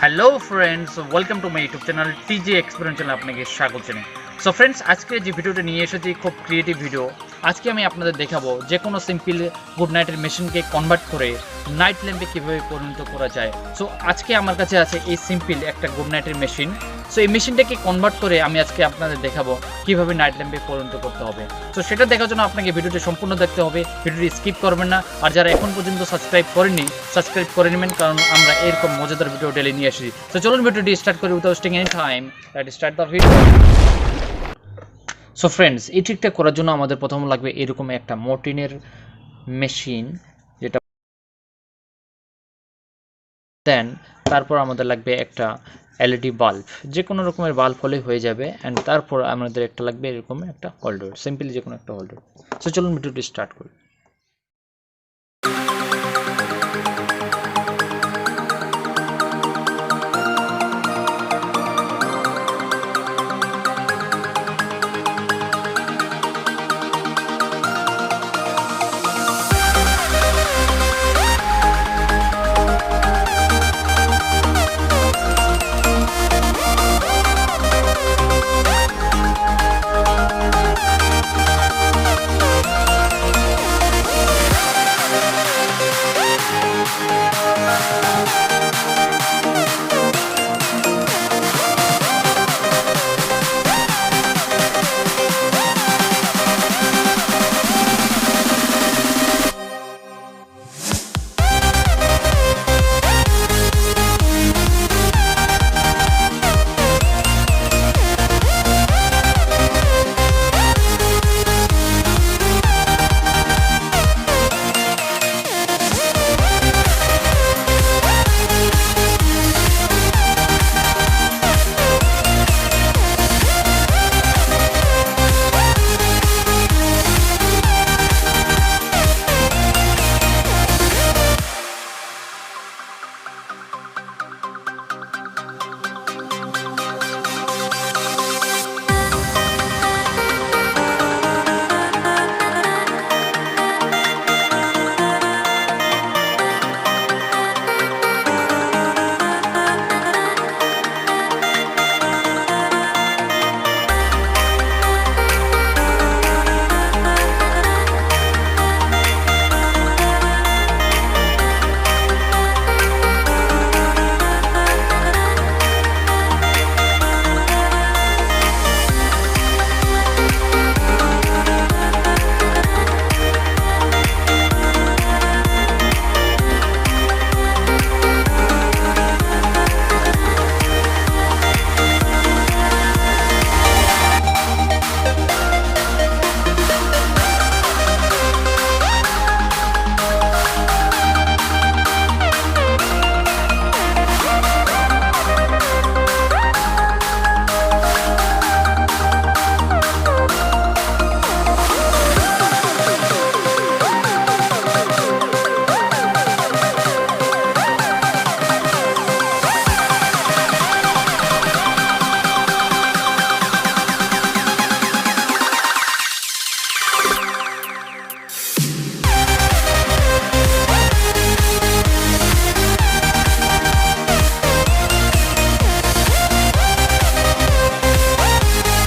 Hello friends, welcome to my YouTube channel টিজি experience channel আপনাকে স্বাগত জানাই। সো ফ্রেন্ডস, আজকে যে ভিডিওটা নিয়ে এসেছি খুব ক্রিয়েটিভ ভিডিও। আজকে আমি আপনাদের দেখাবো যে কোনো সিম্পল গুড নাইটের মেশিনকে কনভার্ট করে নাইট ল্যাম্পে কীভাবে পরিণত করা যায়। সো আজকে আমার কাছে আছে এই সিম্পল একটা গুড নাইটের মেশিন। সো এই মেশিনটাকে কনভার্ট করে আমি আজকে আপনাদের দেখাবো কীভাবে নাইট ল্যাম্পে পরিণত করতে হবে। সো সেটা দেখার জন্য আপনাকে ভিডিওটি সম্পূর্ণ দেখতে হবে, ভিডিওটি স্কিপ করবেন না। আর যারা এখন পর্যন্ত সাবস্ক্রাইব করেননি, সাবস্ক্রাইব করে নেবেন, কারণ আমরা এরকম মজাদার ভিডিও ডেলি নিয়ে আসি। তো চলুন ভিডিওটি স্টার্ট করি without wasting any time. Let's start the video. So friends, এই ট্রিকটা করার জন্য আমাদের প্রথম লাগবে এরকম একটা মোটিনের মেশিন, যেটা দেন তারপর আমাদের লাগবে একটা এলইডি বাল্ব, যে কোনো রকমের বাল্ব হলেই হয়ে যাবে। অ্যান্ড তারপর আমাদের একটা লাগবে এরকম একটা হোল্ডার, সিম্পলি যে কোনো একটা হোল্ডার। সো চলুন ভিডিওটি স্টার্ট করি।